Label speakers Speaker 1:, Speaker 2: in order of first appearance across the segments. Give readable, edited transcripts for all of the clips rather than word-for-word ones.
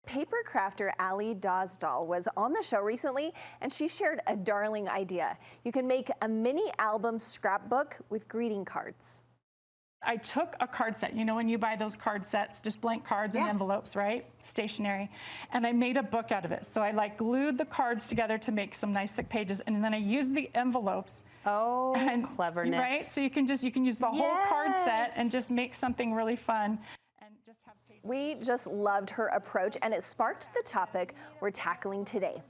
Speaker 1: Papercrafter Aly Dosdall was on the show recently, and she shared a darling idea. You can make a mini album scrapbook with greeting cards.
Speaker 2: I took a card set, you know when you buy those card sets, just blank cards and envelopes, right? Stationery. And I made a book out of it. So I like glued the cards together to make some nice thick pages, and then I used the envelopes.
Speaker 1: Oh, cleverness.
Speaker 2: Right? So you can use the whole card set and just make something really fun. And just have pages.
Speaker 1: We just loved her approach, and it sparked the topic we're tackling today.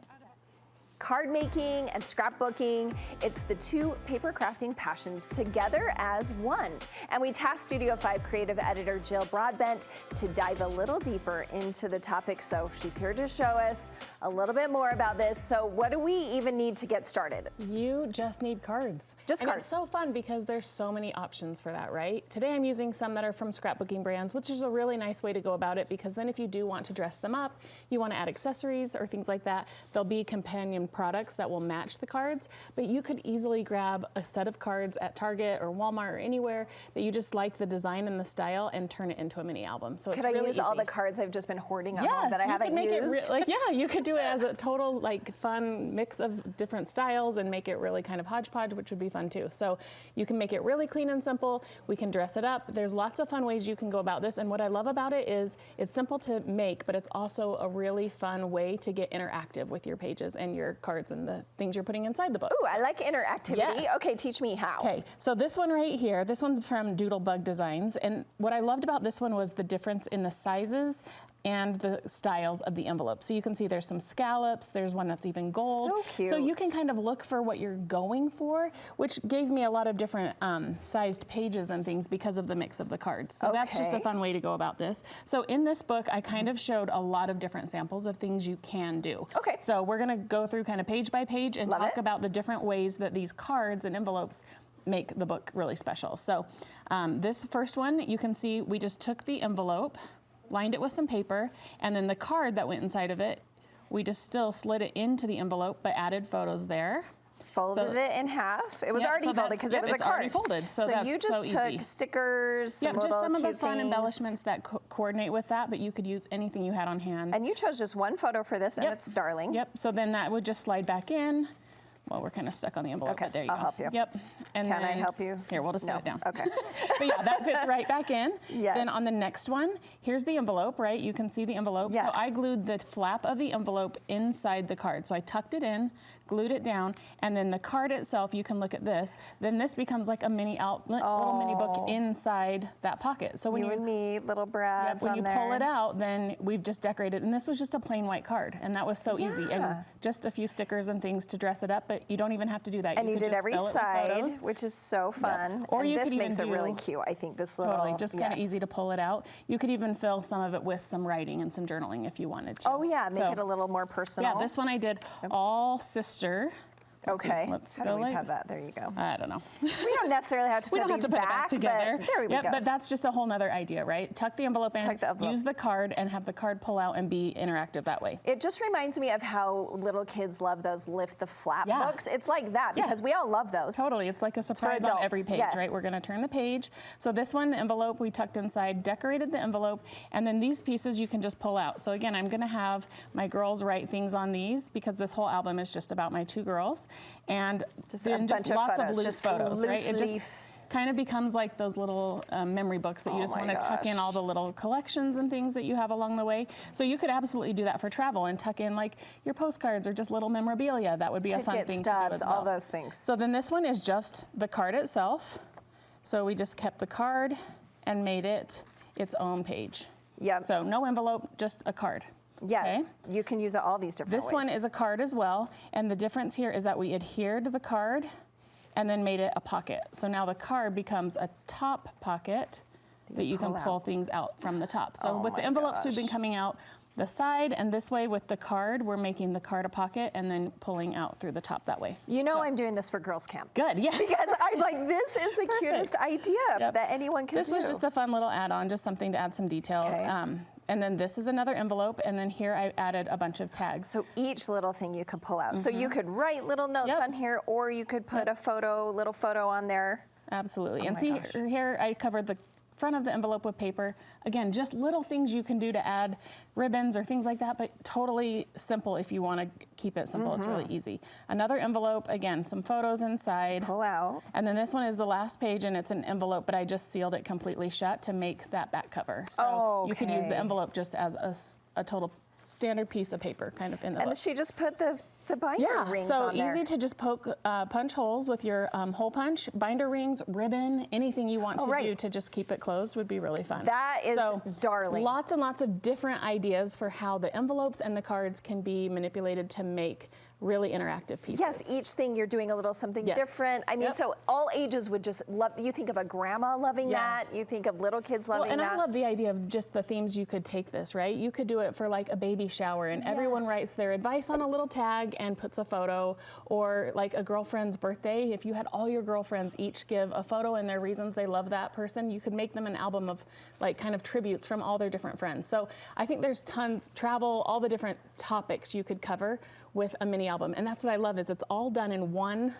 Speaker 1: Card making and scrapbooking, it's the two paper crafting passions together as one. And we tasked Studio 5 creative editor Jill Broadbent to dive a little deeper into the topic. So she's here to show us a little bit more about this. So what do we even need to get started?
Speaker 3: You just need cards.
Speaker 1: Just
Speaker 3: and
Speaker 1: cards.
Speaker 3: It's so fun because there's so many options for that, right? Today I'm using some that are from scrapbooking brands, which is a really nice way to go about it, because then if you do want to dress them up, you want to add accessories or things like that, there'll be companion products that will match the cards, but you could easily grab a set of cards at Target or Walmart or anywhere that you just like the design and the style and turn it into a mini album. So
Speaker 1: could
Speaker 3: it's really
Speaker 1: I use
Speaker 3: easy.
Speaker 1: all the cards I've just been hoarding at home that I haven't used?
Speaker 3: Yeah, you could do it as a total like fun mix of different styles and make it really kind of hodgepodge, which would be fun too. So you can make it really clean and simple. We can dress it up. There's lots of fun ways you can go about this, and what I love about it is it's simple to make, but it's also a really fun way to get interactive with your pages and your cards and the things you're putting inside the book.
Speaker 1: Ooh, I like interactivity.
Speaker 3: Yes.
Speaker 1: Okay, teach me how.
Speaker 3: Okay, so this one right here, this one's from Doodlebug Designs, and what I loved about this one was the difference in the sizes and the styles of the envelope. So you can see there's some scallops, there's one that's even gold.
Speaker 1: So cute.
Speaker 3: So you can kind of look for what you're going for, which gave me a lot of different sized pages and things because of the mix of the cards. So that's just a fun way to go about this. So in this book, I kind of showed a lot of different samples of things you can do.
Speaker 1: Okay.
Speaker 3: So we're gonna go through kind of page by page and talk about the different ways that these cards and envelopes make the book really special. So this first one, you can see we just took the envelope, lined it with some paper, and then the card that went inside of it, we just still slid it into the envelope but added photos there.
Speaker 1: Folded it in half. It was already folded because it was a card.
Speaker 3: Already folded, so that's
Speaker 1: you just took stickers, some little
Speaker 3: just some of the
Speaker 1: cute
Speaker 3: fun
Speaker 1: things.
Speaker 3: embellishments that coordinate with that, but you could use anything you had on hand.
Speaker 1: And you chose just one photo for this, and it's darling.
Speaker 3: Yep, so then that would just slide back in. Well, we're kind of stuck on the envelope, but there you go.
Speaker 1: I'll help you.
Speaker 3: Yep. And
Speaker 1: Can I help you?
Speaker 3: Here, we'll just set it down.
Speaker 1: Okay.
Speaker 3: But yeah, that fits right back in.
Speaker 1: Yes.
Speaker 3: Then on the next one, here's the envelope, right? You can see the envelope.
Speaker 1: Yeah.
Speaker 3: So I glued the flap of the envelope inside the card. So I tucked it in, glued it down, and then the card itself, you can look at this, then this becomes like a mini little mini book inside that pocket. So when
Speaker 1: you and me, little brads
Speaker 3: when you pull it out, then we've just decorated, and this was just a plain white card, and that was so easy, and just a few stickers and things to dress it up, but you don't even have to do that.
Speaker 1: And you did every side,
Speaker 3: photos,
Speaker 1: which is so fun.
Speaker 3: Yep. Or
Speaker 1: and
Speaker 3: you
Speaker 1: this
Speaker 3: could
Speaker 1: makes
Speaker 3: even
Speaker 1: it really cute. I think this little,
Speaker 3: totally, just kind of easy to pull it out. You could even fill some of it with some writing and some journaling if you wanted to.
Speaker 1: Oh yeah, make it a little more personal.
Speaker 3: Yeah, this one I did all sister.
Speaker 1: Okay.
Speaker 3: Let's
Speaker 1: How
Speaker 3: go
Speaker 1: do we have that? There you go.
Speaker 3: I don't know.
Speaker 1: We don't necessarily have to put these back
Speaker 3: together.
Speaker 1: But there we go.
Speaker 3: But that's just a whole nother idea, right? Tuck the envelope in, use the card, and have the card pull out and be interactive that way.
Speaker 1: It just reminds me of how little kids love those lift the flap books. It's like that because we all love those.
Speaker 3: Totally. It's like a surprise on every page, right? We're going to turn the page. So this one, the envelope we tucked inside, decorated the envelope, and then these pieces you can just pull out. So again, I'm going to have my girls write things on these because this whole album is just about my two girls. And
Speaker 1: just a bunch of
Speaker 3: lots
Speaker 1: photos,
Speaker 3: of loose photos, right? It
Speaker 1: just
Speaker 3: kind of becomes like those little memory books that you just want to tuck in all the little collections and things that you have along the way. So you could absolutely do that for travel and tuck in like your postcards or just little memorabilia. That would be a fun thing to do as well.
Speaker 1: All those things.
Speaker 3: So then this one is just the card itself. So we just kept the card and made it its own page.
Speaker 1: Yeah.
Speaker 3: So no envelope, just a card.
Speaker 1: Yeah, you can use it all these different ways.
Speaker 3: This one is a card as well, and the difference here is that we adhered the card and then made it a pocket. So now the card becomes a top pocket that you can pull things out from the top. So with the envelopes, we've been coming out the side, and this way with the card, we're making the card a pocket and then pulling out through the top that way.
Speaker 1: You know, I'm doing this for girls' camp.
Speaker 3: Good, yeah.
Speaker 1: Because I'm like, this is the cutest idea that anyone can do.
Speaker 3: This was just a fun little add-on, just something to add some detail. And then this is another envelope, and then here I added a bunch of tags.
Speaker 1: So each little thing you could pull out. So you could write little notes on here, or you could put a little photo on there.
Speaker 3: Absolutely. And see, here I covered the front of the envelope with paper. Again, just little things you can do to add ribbons or things like that, but totally simple if you want to keep it simple. It's really easy. Another envelope, again, some photos inside.
Speaker 1: Pull out.
Speaker 3: And then this one is the last page, and it's an envelope, but I just sealed it completely shut to make that back cover. So you could use the envelope just as a total standard piece of paper kind of in the
Speaker 1: And she just put the binder rings on there.
Speaker 3: so easy to just punch holes with your hole punch, binder rings, ribbon, anything you want to do to just keep it closed would be really fun.
Speaker 1: That is darling.
Speaker 3: Lots and lots of different ideas for how the envelopes and the cards can be manipulated to make really interactive pieces.
Speaker 1: Yes, each thing you're doing a little something different. I mean, so all ages would just love, you think of a grandma loving that, you think of little kids loving
Speaker 3: and
Speaker 1: that.
Speaker 3: I love the idea of just the themes you could take this, right? You could do it for like a baby shower and everyone writes their advice on a little tag and puts a photo, or like a girlfriend's birthday. If you had all your girlfriends each give a photo and their reasons they love that person, you could make them an album of like kind of tributes from all their different friends. So I think there's tons, travel, all the different topics you could cover with a mini album. And that's what I love, is it's all done in one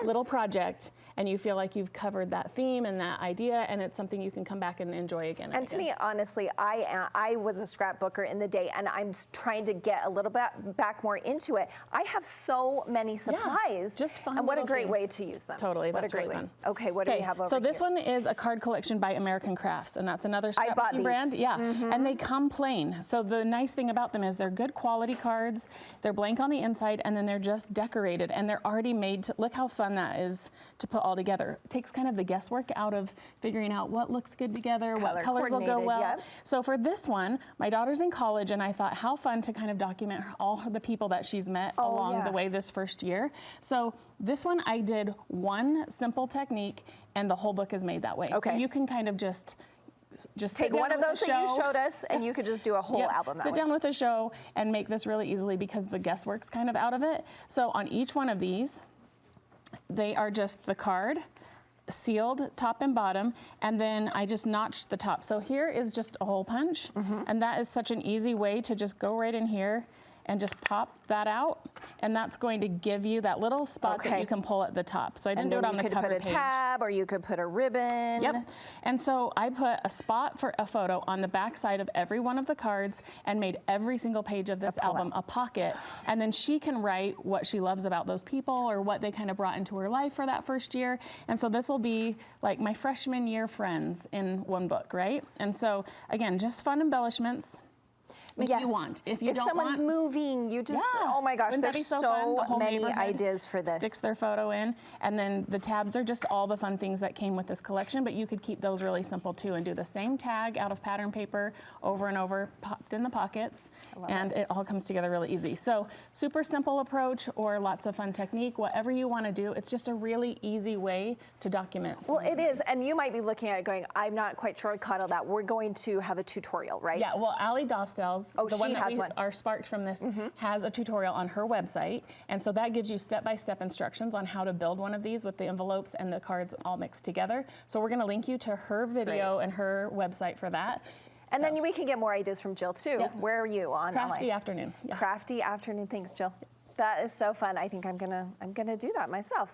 Speaker 3: little project, and you feel like you've covered that theme and that idea, and it's something you can come back and enjoy again and
Speaker 1: to me, honestly, I was a scrapbooker in the day, and I'm trying to get a little bit back more into it. I have so many supplies.
Speaker 3: Just fun.
Speaker 1: And what a great way to use them.
Speaker 3: Totally,
Speaker 1: what
Speaker 3: that's
Speaker 1: a great
Speaker 3: really
Speaker 1: way.
Speaker 3: fun.
Speaker 1: Okay, what do we have over
Speaker 3: so
Speaker 1: here?
Speaker 3: this one is a card collection by American Crafts, and that's another scrapbooking brand. Yeah, and they come plain. So the nice thing about them is they're good quality cards. They're blank on the inside, and then they're just decorated, and they're already made to, look how fun that is to put all together. It takes kind of the guesswork out of figuring out what looks good together, what colors will go well. So for this one, my daughter's in college, and I thought how fun to kind of document all the people that she's met along the way this first year. So this one I did one simple technique, and the whole book is made that way. So you can kind of just
Speaker 1: take one of those that you showed us, and you could just do a whole album that way.
Speaker 3: Sit down with a show and make this really easily, because the guesswork's kind of out of it. So on each one of these, they are just the card, sealed top and bottom, and then I just notched the top. So here is just a hole punch, and that is such an easy way to just go right in here and just pop that out, and that's going to give you that little spot that you can pull at the top. So I didn't do it on the cover page.
Speaker 1: You could put a tab, or you could put a ribbon.
Speaker 3: Yep. And so I put a spot for a photo on the back side of every one of the cards, and made every single page of this album a pocket. And then she can write what she loves about those people, or what they kind of brought into her life for that first year. And so this will be like my freshman year friends in one book, right? And so again, just fun embellishments. If you want. If
Speaker 1: someone's moving, you just, oh my gosh, there's so many ideas for this.
Speaker 3: Sticks their photo in, and then the tabs are just all the fun things that came with this collection, but you could keep those really simple too, and do the same tag out of pattern paper over and over, popped in the pockets, and it all comes together really easy. So super simple approach, or lots of fun technique, whatever you want to do. It's just a really easy way to document.
Speaker 1: Well, it is, and you might be looking at it going, I'm not quite sure I caught all that. We're going to have a tutorial, right?
Speaker 3: Yeah, well, Aly Dosdall, the one that we are sparked from this, has a tutorial on her website, and so that gives you step-by-step instructions on how to build one of these with the envelopes and the cards all mixed together. So we're going to link you to her video and her website for that.
Speaker 1: And then we can get more ideas from Jill too. Yep. Where are you on
Speaker 3: Crafty Afternoon?
Speaker 1: Crafty Afternoon. Thanks, Jill. That is so fun. I think I'm gonna do that myself.